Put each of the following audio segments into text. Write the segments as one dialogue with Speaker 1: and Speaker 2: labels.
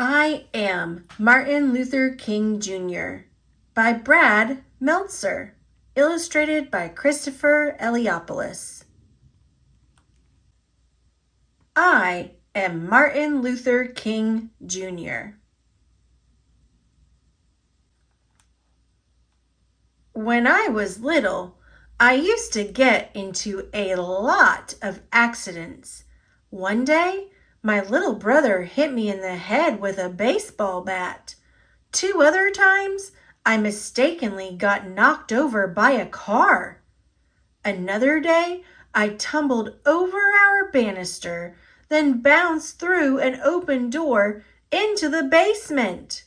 Speaker 1: I Am Martin Luther King Jr. by Brad Meltzer, illustrated by Christopher Eliopoulos. I am Martin Luther King Jr. When I was little, I used to get into a lot of accidents. One day, my little brother hit me in the head with a baseball bat. 2 other times, I mistakenly got knocked over by a car. Another day, I tumbled over our banister, then bounced through an open door into the basement.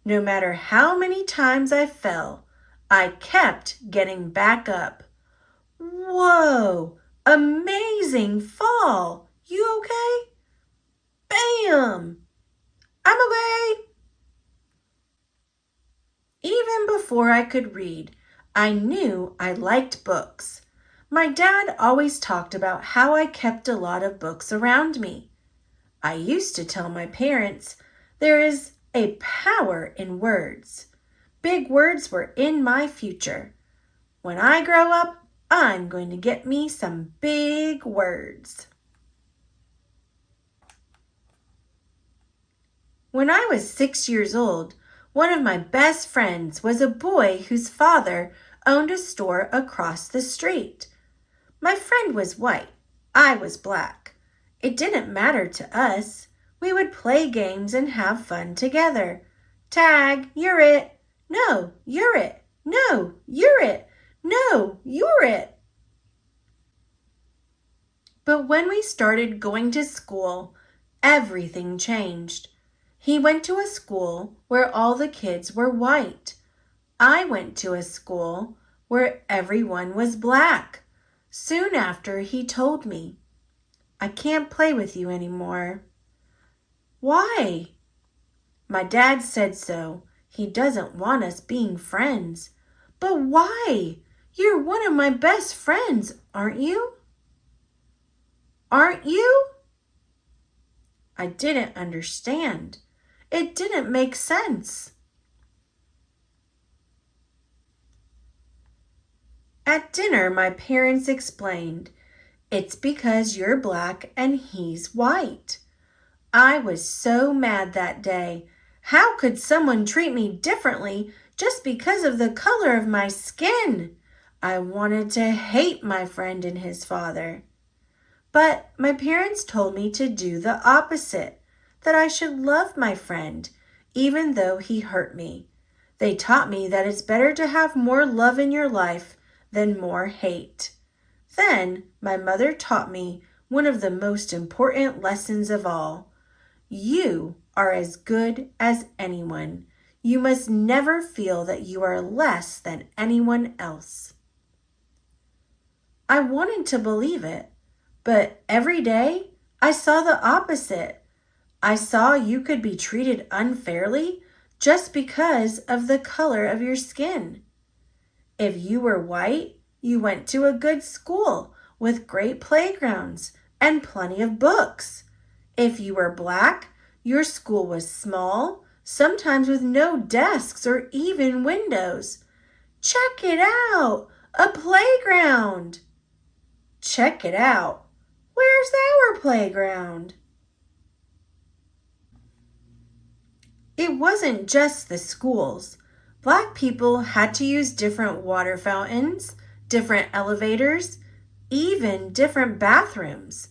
Speaker 1: No matter how many times I fell, I kept getting back up. Whoa! Amazing fall! You okay? Bam! I'm okay! Even before I could read, I knew I liked books. My dad always talked about how I kept a lot of books around me. I used to tell my parents, there is a power in words. Big words were in my future. When I grow up, I'm going to get me some big words. When I was 6 years old, one of my best friends was a boy whose father owned a store across the street. My friend was white. I was black. It didn't matter to us. We would play games and have fun together. Tag, you're it. No, you're it. No, you're it. No, you're it. But when we started going to school, everything changed. He went to a school where all the kids were white. I went to a school where everyone was black. Soon after, he told me, I can't play with you anymore. Why? My dad said so. He doesn't want us being friends. But why? You're one of my best friends, aren't you? Aren't you? I didn't understand. It didn't make sense. At dinner, my parents explained, it's because you're black and he's white. I was so mad that day. How could someone treat me differently just because of the color of my skin? I wanted to hate my friend and his father. But my parents told me to do the opposite, that I should love my friend, even though he hurt me. They taught me that it's better to have more love in your life than more hate. Then my mother taught me one of the most important lessons of all. You are as good as anyone. You must never feel that you are less than anyone else. I wanted to believe it, but every day I saw the opposite. I saw you could be treated unfairly just because of the color of your skin. If you were white, you went to a good school with great playgrounds and plenty of books. If you were black, your school was small, sometimes with no desks or even windows. Check it out, a playground. Check it out. Where's our playground? It wasn't just the schools. Black people had to use different water fountains, different elevators, even different bathrooms.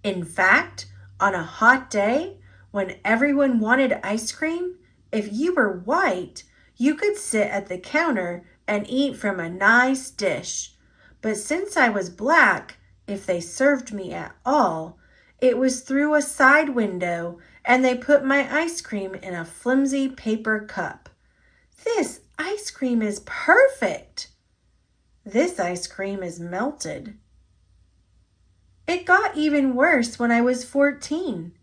Speaker 1: In fact, on a hot day, when everyone wanted ice cream, if you were white, you could sit at the counter and eat from a nice dish. But since I was black, if they served me at all, it was through a side window and they put my ice cream in a flimsy paper cup. This ice cream is perfect. This ice cream is melted. It got even worse when I was 14.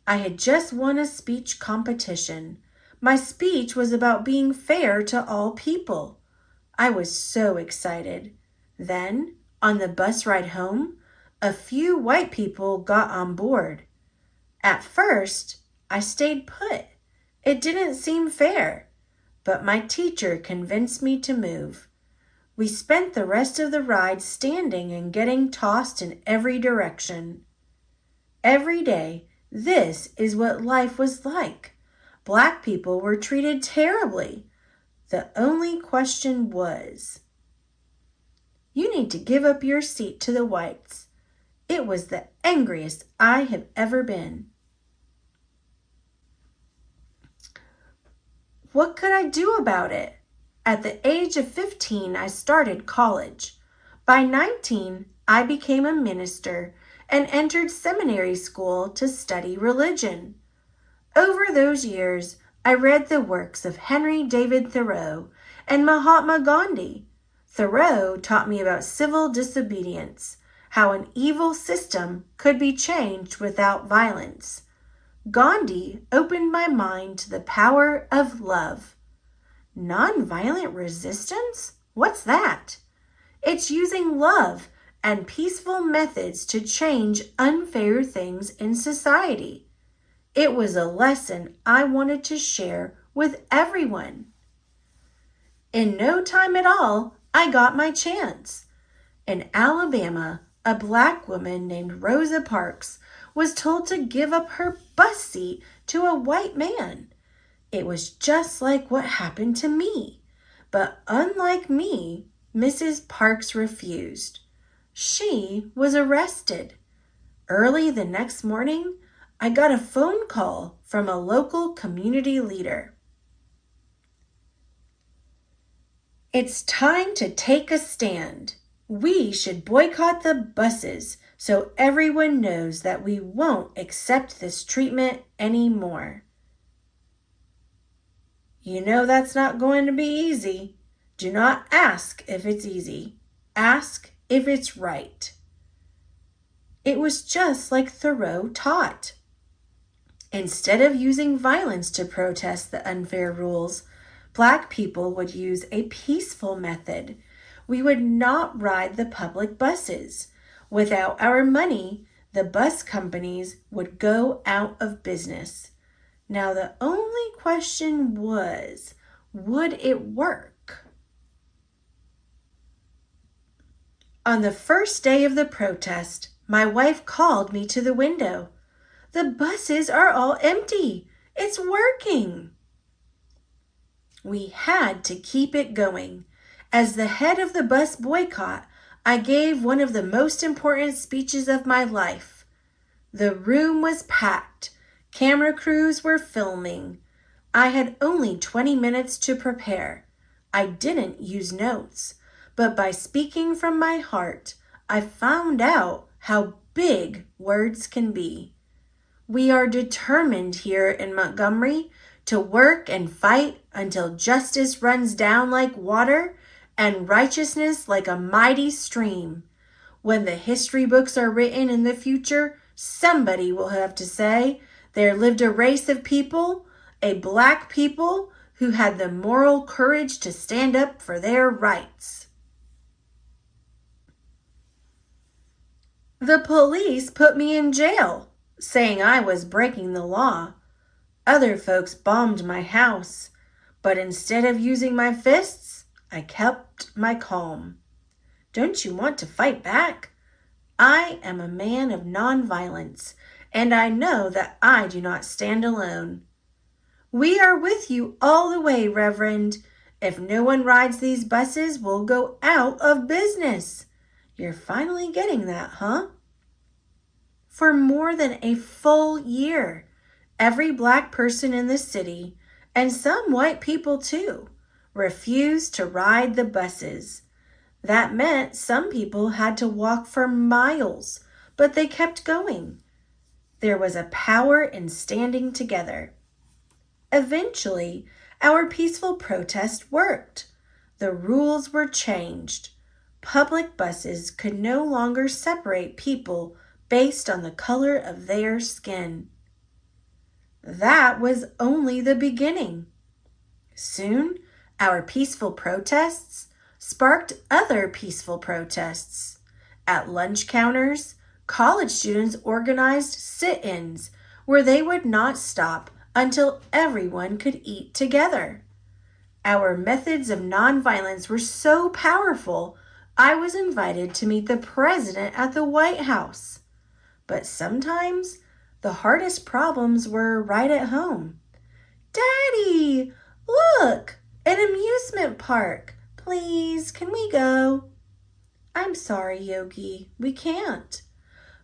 Speaker 1: I had just won a speech competition. My speech was about being fair to all people. I was so excited. Then, on the bus ride home, a few white people got on board. At first, I stayed put. It didn't seem fair, but my teacher convinced me to move. We spent the rest of the ride standing and getting tossed in every direction. Every day, this is what life was like. Black people were treated terribly. The only question was, you need to give up your seat to the whites. It was the angriest I have ever been. What could I do about it? At the age of 15, I started college. By 19, I became a minister and entered seminary school to study religion. Over those years, I read the works of Henry David Thoreau and Mahatma Gandhi. Thoreau taught me about civil disobedience, how an evil system could be changed without violence. Gandhi opened my mind to the power of love. Nonviolent resistance? What's that? It's using love and peaceful methods to change unfair things in society. It was a lesson I wanted to share with everyone. In no time at all, I got my chance. In Alabama, a black woman named Rosa Parks was told to give up her bus seat to a white man. It was just like what happened to me. But unlike me, Mrs. Parks refused. She was arrested. Early the next morning, I got a phone call from a local community leader. It's time to take a stand. We should boycott the buses so everyone knows that we won't accept this treatment anymore. You know that's not going to be easy. Do not ask if it's easy. Ask if it's right. It was just like Thoreau taught. Instead of using violence to protest the unfair rules, Black people would use a peaceful method. We would not ride the public buses. Without our money, the bus companies would go out of business. Now the only question was, would it work? On the first day of the protest, my wife called me to the window. The buses are all empty. It's working. We had to keep it going. As the head of the bus boycott, I gave one of the most important speeches of my life. The room was packed. Camera crews were filming. I had only 20 minutes to prepare. I didn't use notes, but by speaking from my heart, I found out how big words can be. We are determined here in Montgomery to work and fight until justice runs down like water and righteousness like a mighty stream. When the history books are written in the future, somebody will have to say, there lived a race of people, a Black people, who had the moral courage to stand up for their rights. The police put me in jail, saying I was breaking the law. Other folks bombed my house, but instead of using my fists, I kept my calm. Don't you want to fight back? I am a man of nonviolence, and I know that I do not stand alone. We are with you all the way, Reverend. If no one rides these buses, we'll go out of business. You're finally getting that, huh? For more than a full year, every Black person in the city, and some white people too, refused to ride the buses. That meant some people had to walk for miles, but they kept going. There was a power in standing together. Eventually, our peaceful protest worked. The rules were changed. Public buses could no longer separate people based on the color of their skin. That was only the beginning. Soon, our peaceful protests sparked other peaceful protests. At lunch counters, college students organized sit-ins where they would not stop until everyone could eat together. Our methods of nonviolence were so powerful, I was invited to meet the president at the White House. But sometimes the hardest problems were right at home. Daddy, look, an amusement park. Please, can we go? I'm sorry, Yogi, we can't.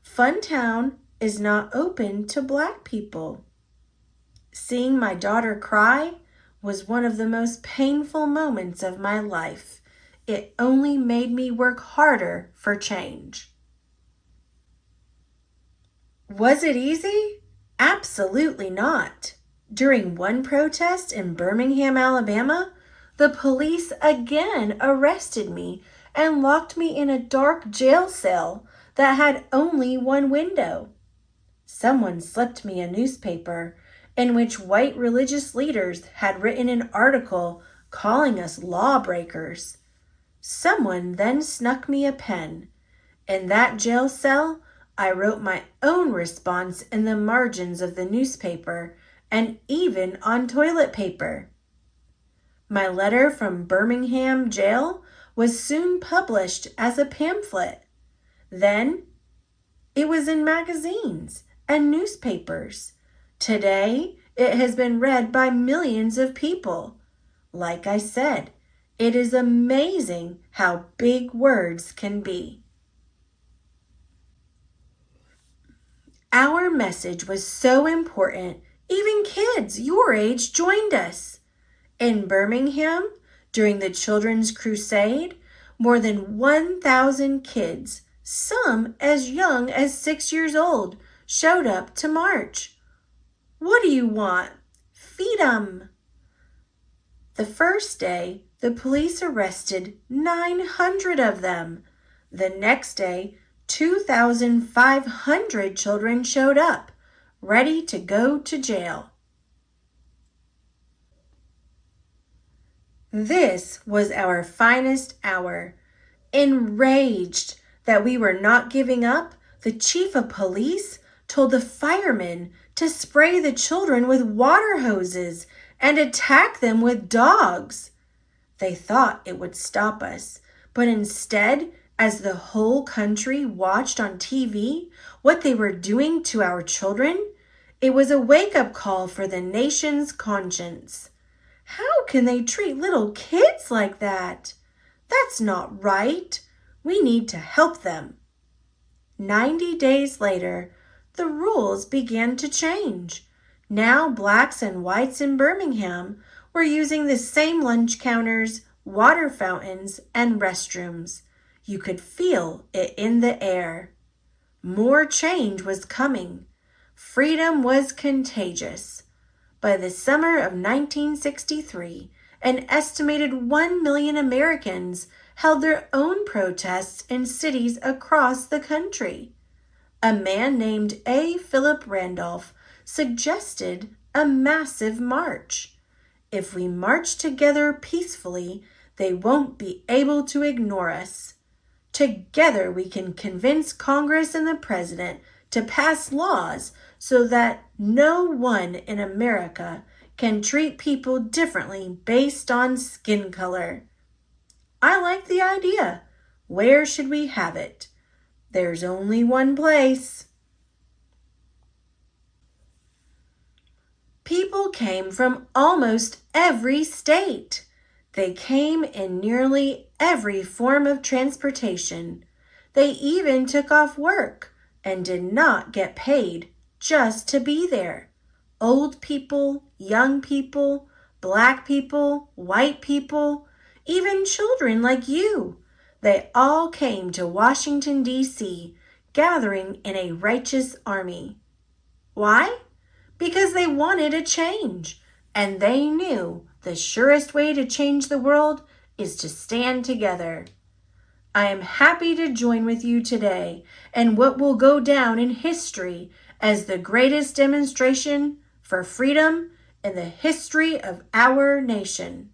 Speaker 1: Funtown is not open to Black people. Seeing my daughter cry was one of the most painful moments of my life. It only made me work harder for change. Was it easy? Absolutely not. During one protest in Birmingham, Alabama, the police again arrested me and locked me in a dark jail cell that had only one window. Someone slipped me a newspaper in which white religious leaders had written an article calling us lawbreakers. Someone then snuck me a pen. In that jail cell, I wrote my own response in the margins of the newspaper and even on toilet paper. My letter from Birmingham Jail was soon published as a pamphlet. Then, it was in magazines and newspapers. Today, it has been read by millions of people. Like I said, it is amazing how big words can be. Our message was so important, even kids your age joined us. In Birmingham, during the Children's Crusade, more than 1,000 kids, some as young as 6 years old, showed up to march. What do you want? Feed 'em. The first day, the police arrested 900 of them. The next day, 2,500 children showed up, ready to go to jail. This was our finest hour. Enraged that we were not giving up, the chief of police told the firemen to spray the children with water hoses and attack them with dogs. They thought it would stop us, but instead, as the whole country watched on TV what they were doing to our children, it was a wake-up call for the nation's conscience. How can they treat little kids like that? That's not right. We need to help them. 90 days later, the rules began to change. Now Blacks and whites in Birmingham were using the same lunch counters, water fountains, and restrooms. You could feel it in the air. More change was coming. Freedom was contagious. By the summer of 1963, an estimated 1 million Americans held their own protests in cities across the country. A man named A. Philip Randolph suggested a massive march. If we march together peacefully, they won't be able to ignore us. Together we can convince Congress and the President to pass laws so that no one in America can treat people differently based on skin color. I like the idea. Where should we have it? There's only one place. People came from almost every state. They came in nearly every form of transportation. They even took off work and did not get paid just to be there. Old people, young people, Black people, white people, even children like you. They all came to Washington, D.C., gathering in a righteous army. Why? Because they wanted a change, and they knew the surest way to change the world is to stand together. I am happy to join with you today in what will go down in history as the greatest demonstration for freedom in the history of our nation.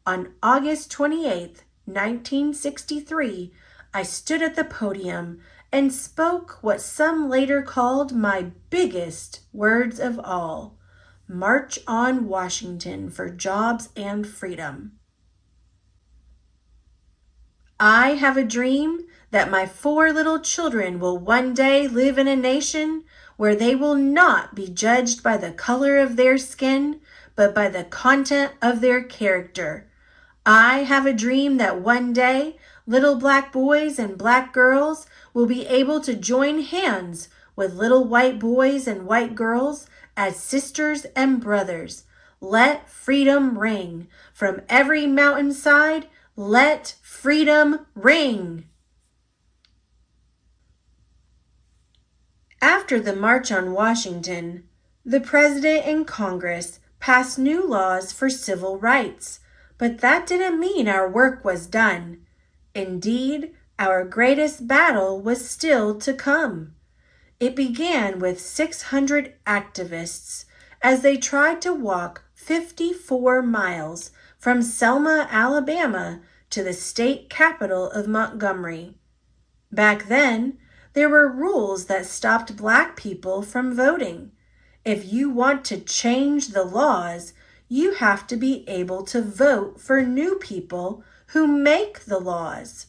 Speaker 1: On August 28, 1963, I stood at the podium and spoke what some later called my biggest words of all: March on Washington for jobs and freedom. I have a dream that my 4 little children will one day live in a nation where they will not be judged by the color of their skin, but by the content of their character. I have a dream that one day little black boys and black girls will be able to join hands with little white boys and white girls as sisters and brothers. Let freedom ring from every mountainside. Let freedom ring. After the March on Washington, the President and Congress passed new laws for civil rights, but that didn't mean our work was done. Indeed, our greatest battle was still to come. It began with 600 activists as they tried to walk 54 miles from Selma, Alabama, to the state capital of Montgomery. Back then, there were rules that stopped black people from voting. If you want to change the laws, you have to be able to vote for new people who make the laws.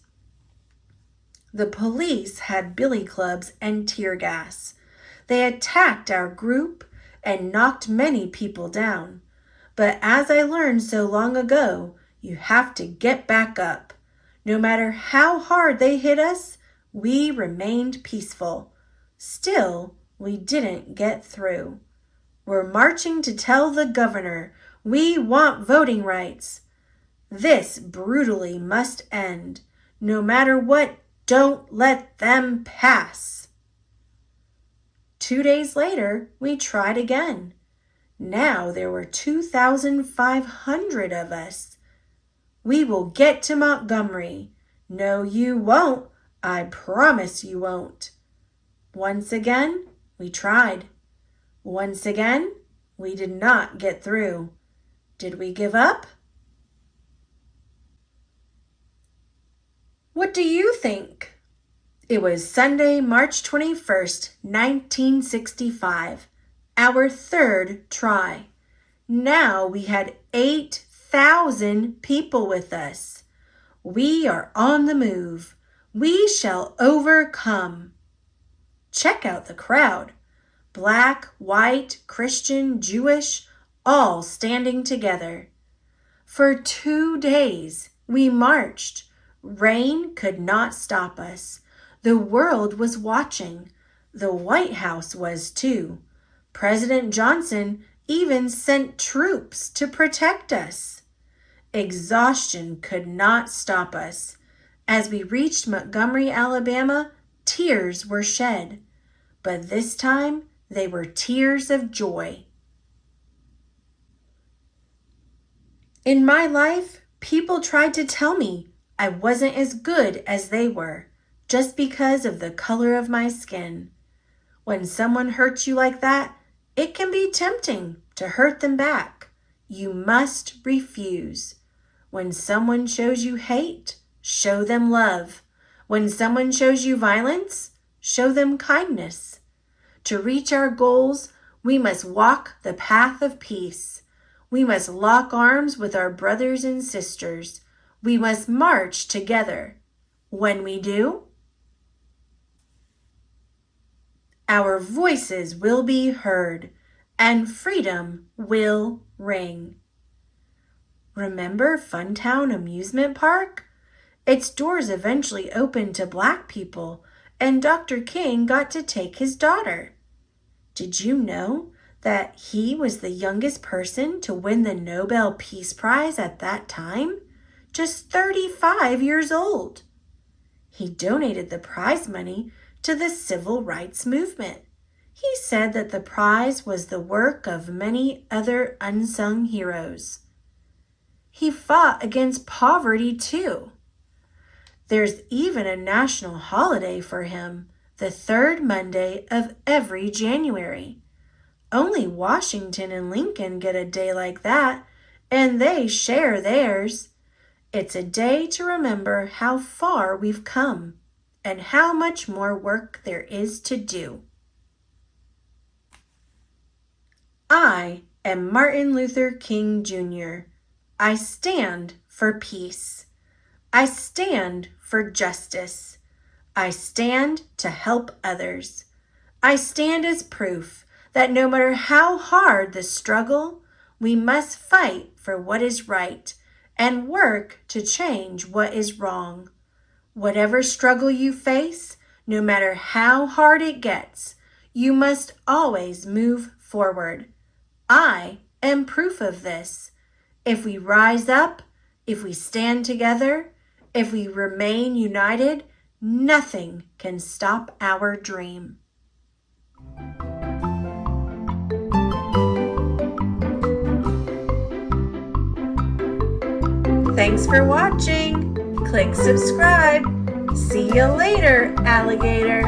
Speaker 1: The police had billy clubs and tear gas. They attacked our group and knocked many people down. But as I learned so long ago, you have to get back up. No matter how hard they hit us, we remained peaceful. Still, we didn't get through. We're marching to tell the governor we want voting rights. This brutally must end. No matter what, don't let them pass. 2 days later, we tried again. Now there were 2,500 of us. We will get to Montgomery. No, you won't. I promise you won't. Once again, we tried. Once again, we did not get through. Did we give up? What do you think? It was Sunday, March 21st, 1965, our 3rd try. Now we had 8,000 people with us. We are on the move. We shall overcome. Check out the crowd. Black, white, Christian, Jewish, all standing together. For 2 days we marched. Rain could not stop us. The world was watching. The White House was too. President Johnson even sent troops to protect us. Exhaustion could not stop us. As we reached Montgomery, Alabama, tears were shed. But this time, they were tears of joy. In my life, people tried to tell me I wasn't as good as they were, just because of the color of my skin. When someone hurts you like that, it can be tempting to hurt them back. You must refuse. When someone shows you hate, show them love. When someone shows you violence, show them kindness. To reach our goals, we must walk the path of peace. We must lock arms with our brothers and sisters. We must march together. When we do, our voices will be heard and freedom will ring. Remember Funtown Amusement Park? Its doors eventually opened to Black people, and Dr. King got to take his daughter. Did you know that he was the youngest person to win the Nobel Peace Prize at that time? Just 35 years old. He donated the prize money to the civil rights movement. He said that the prize was the work of many other unsung heroes. He fought against poverty too. There's even a national holiday for him, the 3rd Monday of every January. Only Washington and Lincoln get a day like that, and they share theirs. It's a day to remember how far we've come. and how much more work there is to do. I am Martin Luther King Jr. I stand for peace. I stand for justice. I stand to help others. I stand as proof that no matter how hard the struggle, we must fight for what is right and work to change what is wrong. Whatever struggle you face, no matter how hard it gets, you must always move forward. I am proof of this. If we rise up, if we stand together, if we remain united, nothing can stop our dream. Thanks for watching. Click subscribe. See you later, alligator.